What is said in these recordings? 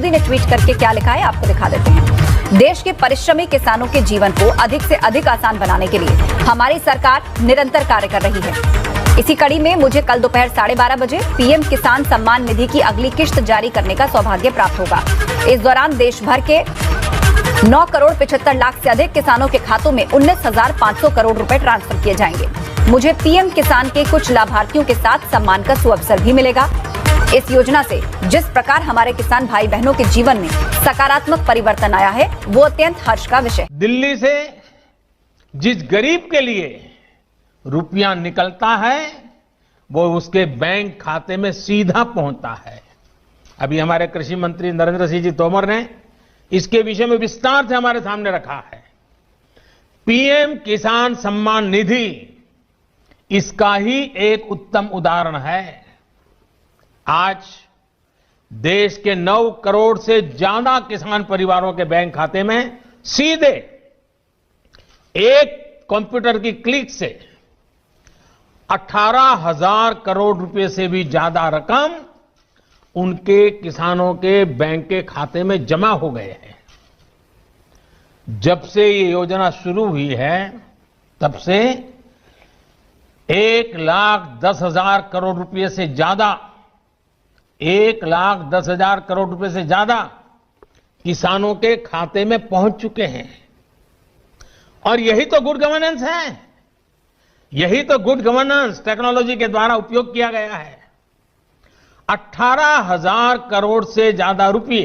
मोदी ने ट्वीट करके क्या लिखा है आपको दिखा देते हैं। देश के परिश्रमी किसानों के जीवन को अधिक से अधिक आसान बनाने के लिए हमारी सरकार निरंतर कार्य कर रही है। इसी कड़ी में मुझे कल दोपहर 12:30 बजे पीएम किसान सम्मान निधि की अगली किश्त जारी करने का सौभाग्य प्राप्त होगा। इस दौरान देश भर के 9 करोड़ 75 लाख से अधिक किसानों के खातों में 19,500 करोड़ रुपए ट्रांसफर किए जाएंगे। मुझे पीएम किसान के कुछ लाभार्थियों के साथ सम्मान का सुअवसर भी मिलेगा। इस योजना से जिस प्रकार हमारे किसान भाई बहनों के जीवन में सकारात्मक परिवर्तन आया है वो अत्यंत हर्ष का विषय। दिल्ली से जिस गरीब के लिए रुपया निकलता है वो उसके बैंक खाते में सीधा पहुंचता है। अभी हमारे कृषि मंत्री नरेंद्र सिंह जी तोमर ने इसके विषय में विस्तार से हमारे सामने रखा है। पीएम किसान सम्मान निधि इसका ही एक उत्तम उदाहरण है। आज देश के 9 करोड़ से ज्यादा किसान परिवारों के बैंक खाते में सीधे एक कंप्यूटर की क्लिक से 18,000 करोड़ रुपए से भी ज्यादा रकम उनके किसानों के बैंक के खाते में जमा हो गए हैं। जब से ये योजना शुरू हुई है तब से 1,10,000 करोड़ रुपए से ज्यादा 1,10,000 करोड़ रुपए से ज्यादा किसानों के खाते में पहुंच चुके हैं। और यही तो गुड गवर्नेंस है, यही तो गुड गवर्नेंस टेक्नोलॉजी के द्वारा उपयोग किया गया है। 18,000 करोड़ से ज्यादा रुपए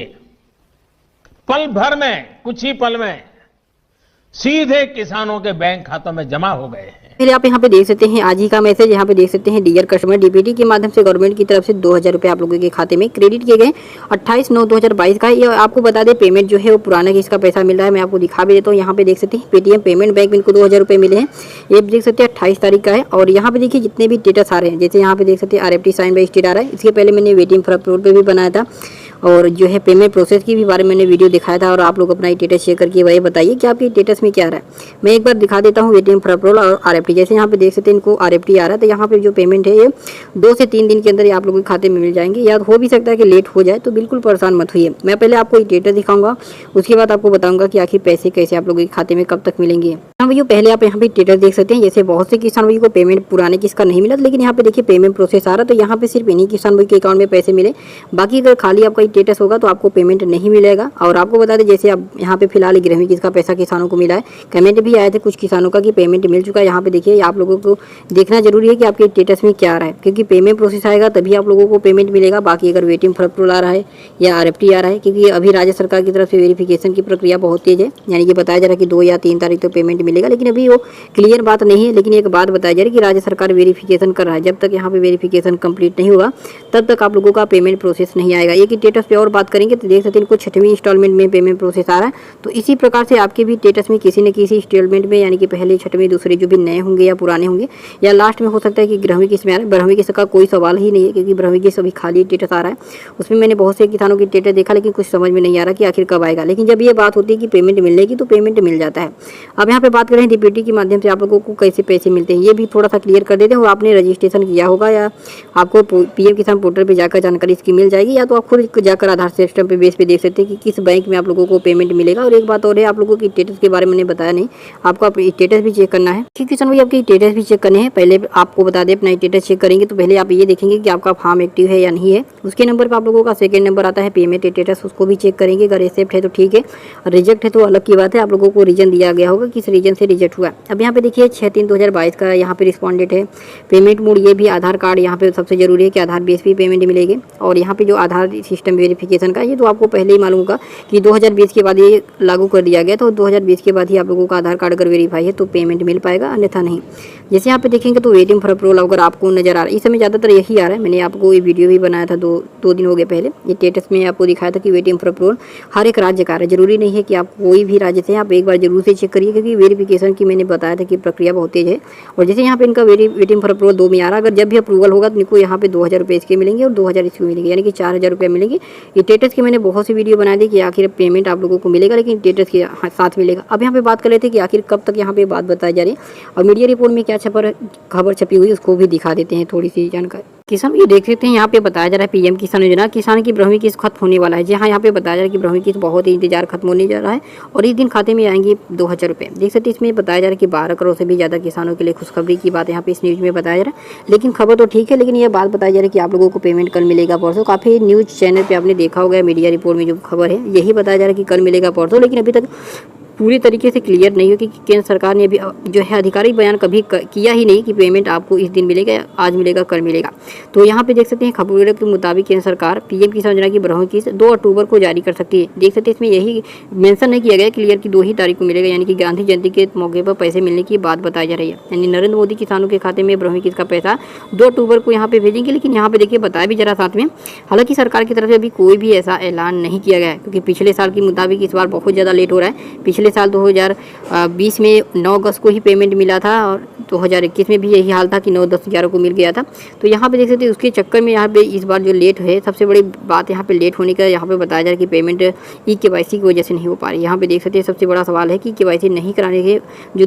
पल भर में, कुछ ही पल में सीधे किसानों के बैंक खातों में जमा हो गए हैं। पहले आप यहाँ पे देख सकते हैं आज ही का मैसेज, यहाँ पे देख सकते हैं डियर कस्टमर, डीबीटी के माध्यम से गवर्नमेंट की तरफ से 2,000 रुपये आप लोगों के खाते में क्रेडिट किए गए। 28/9/2022 का ये आपको बता दें पेमेंट जो है वो पुराना किसका पैसा मिल रहा है मैं आपको दिखा भी देता हूँ। यहाँ पे देख सकते हैं पेटीएम पेमेंट बैंक में इनको 2,000 रुपये मिले हैं। ये देख सकते हैं 28 तारीख का है। और यहाँ पे देखिए जितने भी स्टेटस आ रहे हैं, जैसे यहाँ पे देख सकते हैं RFT साइन बाई स्टेट आ रहा है। इसके पहले मैंने वेटिंग फॉर अप्रूवल पे भी बनाया था और जो है पेमेंट प्रोसेस की भी बारे में मैंने वीडियो दिखाया था। और आप लोग अपना स्टेटस शेयर करके वही बताइए कि आपके स्टेटस में क्या आ रहा है। मैं एक बार दिखा देता हूँ वेटिंग फॉर अप्रूवल और RFT। जैसे यहाँ पे देख सकते हैं इनको RFT आ रहा है, तो यहाँ पे जो पेमेंट है ये 2 से 3 दिन के अंदर आप लोगों के खाते में मिल जाएंगे। या हो भी सकता है कि लेट हो जाए, तो बिल्कुल परेशान मत होइए। मैं पहले आपको स्टेटस दिखाऊंगा, उसके बाद आपको बताऊंगा कि आखिर पैसे कैसे आप लोगों के खाते में कब तक मिलेंगे। हाँ भैया, पहले आप यहाँ पे स्टेटस देख सकते हैं। जैसे बहुत से किसान भाई को पेमेंट पुराने किसका नहीं मिला, लेकिन यहाँ पे देखिए पेमेंट प्रोसेस आ रहा है, तो यहाँ पे सिर्फ इन्हीं किसान भाई के अकाउंट में पैसे मिले। बाकी अगर खाली आपका स्टेटस होगा तो आपको पेमेंट नहीं मिलेगा। और आपको बता दें जैसे अब यहाँ पे फिलहाल गृह किसका पैसा किसानों को मिला है, कमेंट भी आए थे कुछ किसानों का कि पेमेंट मिल चुका है। यहाँ पे देखिए आप लोगों को देखना जरूरी है कि आपके स्टेटस में क्या आ रहा है, क्योंकि पेमेंट प्रोसेस आएगा तभी आप लोगों को पेमेंट मिलेगा। बाकी अगर वेटिंग फॉर अप्रूवल आ रहा है या RFT आ रहा है, क्योंकि अभी राज्य सरकार की तरफ से वेरिफिकेशन की प्रक्रिया बहुत तेज है, यानी कि बताया जा रहा है कि 2 या 3 तारीख तो पेमेंट मिलेगा, लेकिन अभी वो क्लियर बात नहीं है। लेकिन एक बात बताया जा रही है कि राज्य सरकार वेरिफिकेशन कर रहा है, जब तक यहाँ पे वेरिफिकेशन कंप्लीट नहीं होगा तब तक आप लोगों का पेमेंट प्रोसेस नहीं आएगा। एक स्टेटस पे और बात करेंगे तो देख सकते हैं इनको 6वीं इंस्टॉलमेंट में पेमेंट प्रोसेस आ रहा है। तो इसी प्रकार से आपके भी स्टेटस में किसी न किसी इंस्टॉलमेंट में, यानी कि पहले 6वीं दूसरे जो भी नए होंगे या पुराने होंगे या लास्ट में हो सकता है कि 11वीं किस्त में आ रहा है। 12वीं किस्त का कोई सवाल ही नहीं है, क्योंकि 12वीं किस्त अभी खाली स्टेटस आ रहा है। उसमें मैंने बहुत से किसानों की स्टेटस देखा, लेकिन कुछ समझ में नहीं आ रहा कि आखिर कब आएगा। लेकिन जब ये बात होती है कि पेमेंट मिलने की, तो पेमेंट मिल जाता है। अब यहाँ पे बात करें डीबीटी के माध्यम से आप लोगों को कैसे पैसे मिलते हैं, ये भी थोड़ा सा क्लियर कर देते हैं। और आपने रजिस्ट्रेशन किया होगा या आपको पीएम किसान पोर्टल पर जाकर जानकारी इसकी मिल जाएगी, या तो आप खुद जाकर आधार सिस्टम पे बेस पे देख सकते हैं कि किस बैंक में आप लोगों को पेमेंट मिलेगा। और एक बात और है, आप लोगों की स्टेटस के बारे में मैंने बताया नहीं, आपको स्टेटस भी चेक करना है। ठीक किसान भाई, आपके स्टेटस भी चेक करने हैं। पहले आपको बता दें अपना स्टेटस चेक करेंगे तो पहले आप ये देखेंगे कि आपका फॉर्म एक्टिव है या नहीं है। उसके नंबर पर आप लोगों का सेकंड नंबर आता है पेमेंट स्टेटस, उसको भी चेक करेंगे। अगर एक्सेप्ट है तो ठीक है, रिजेक्ट है तो अलग की बात है। आप लोगों को रीजन दिया गया होगा किस रीजन से रिजेक्ट हुआ। अब यहाँ पे देखिए 6/3/2022 का यहाँ पे रिस्पॉन्डेंट है। पेमेंट मोड ये भी आधार कार्ड, यहाँ पे सबसे जरूरी है कि आधार बेस पे पेमेंट मिलेगी। और यहाँ पे जो आधार सिस्टम वेरिफिकेशन का, ये तो आपको पहले ही मालूम होगा कि 2020 के बाद ये लागू कर दिया गया। तो 2020 के बाद ही आप लोगों का आधार कार्ड अगर वेरीफाई है तो पेमेंट मिल पाएगा, अन्यथा नहीं। जैसे यहाँ पे देखेंगे तो वेटिंग फॉर अप्रूवल अगर आपको नजर आ रहा है, इस समय ज़्यादातर यही आ रहा है। मैंने आपको ये वीडियो भी बनाया था दो दिन हो गए पहले, ये स्टेटस में आपको दिखाया था कि वेटिंग फॉर अप्रूवल हर एक राज्य का है। जरूरी नहीं है कि आप कोई भी राज्य से, आप एक बार जरूर से चेक करिए, क्योंकि वेरिफिकेशन की मैंने बताया था कि प्रक्रिया बहुत तेज है। और जैसे यहाँ पे इनका वेटिंग फॉर अप्रूवल 2 में आ रहा है, अगर जब भी अप्रूवल होगा तो इनको यहाँ पे 2,000 रुपये इसके मिलेंगे और 2,000 इसके मिलेंगे, यानी कि 4,000 रुपये मिलेंगे। स्टेटस की मैंने बहुत सी वीडियो बना दी कि आखिर पेमेंट आप लोगों को मिलेगा, लेकिन स्टेटस के साथ मिलेगा। अब यहाँ पे बात कर लेते हैं कि आखिर कब तक यहाँ पे बात बताई जा रही है और मीडिया रिपोर्ट में क्या छपर खबर छपी हुई उसको भी दिखा देते हैं थोड़ी सी जानकारी। किसान ये देख सकते हैं यहाँ पे बताया जा रहा है पीएम किसान योजना, किसान की 12वीं किस्त खत्म होने वाला है। जी हाँ, यहाँ पे बताया जा रहा है कि 12वीं किस्त बहुत ही इंतजार खत्म होने जा रहा है और इस दिन खाते में आएंगे 2000 रुपये। देख सकते हैं इसमें बताया जा रहा है कि 12 करोड़ से भी ज़्यादा किसानों के लिए खुशखबरी की बात यहाँ पे इस न्यूज़ में बताया जा रहा है। लेकिन खबर तो ठीक है, लेकिन ये बात बताया जा रहा है कि आप लोगों को पेमेंट कल मिलेगा परसों। काफ़ी न्यूज़ चैनल पर आपने देखा होगा, मीडिया रिपोर्ट में जो खबर है यही बताया जा रहा है कि कल मिलेगा परसों, लेकिन अभी तक पूरी तरीके से क्लियर नहीं हो कि केंद्र सरकार ने अभी जो है आधिकारिक बयान कभी किया ही नहीं कि पेमेंट आपको इस दिन मिलेगा, आज मिलेगा, कल मिलेगा। तो यहाँ पे देख सकते हैं खबरों के मुताबिक केंद्र सरकार पीएम किसान योजना की 12वीं किस्त 2 अक्टूबर को जारी कर सकती है। देख सकते हैं इसमें यही मेंशन नहीं किया गया क्लियर कि 2 ही तारीख को मिलेगा, यानी कि गांधी जयंती के मौके पर पैसे मिलने की बात बताई जा रही है। यानी नरेंद्र मोदी किसानों के खाते में 12वीं किस्त का पैसा 2 अक्टूबर को यहाँ पे भेजेंगे। लेकिन यहाँ पे देखिए बताया भी जरा साथ में, हालांकि सरकार की तरफ से अभी कोई भी ऐसा ऐलान नहीं किया गया है, क्योंकि पिछले साल के मुताबिक इस बार बहुत ज़्यादा लेट हो रहा है। पिछले साल 2020 में 9 अगस्त को ही पेमेंट मिला था और 2021 में भी यही हाल था कि 9, 10, 11 को मिल गया था। तो यहाँ पे देख सकते हैं उसके चक्कर में यहाँ पे इस बार जो लेट है, सबसे बड़ी बात यहाँ पे लेट होने का यहाँ पे बताया जा रहा है कि पेमेंट ई KYC की वजह से नहीं हो पा रही। यहाँ पे देख सकते हैं सबसे बड़ा सवाल है कि KYC नहीं कराने के जो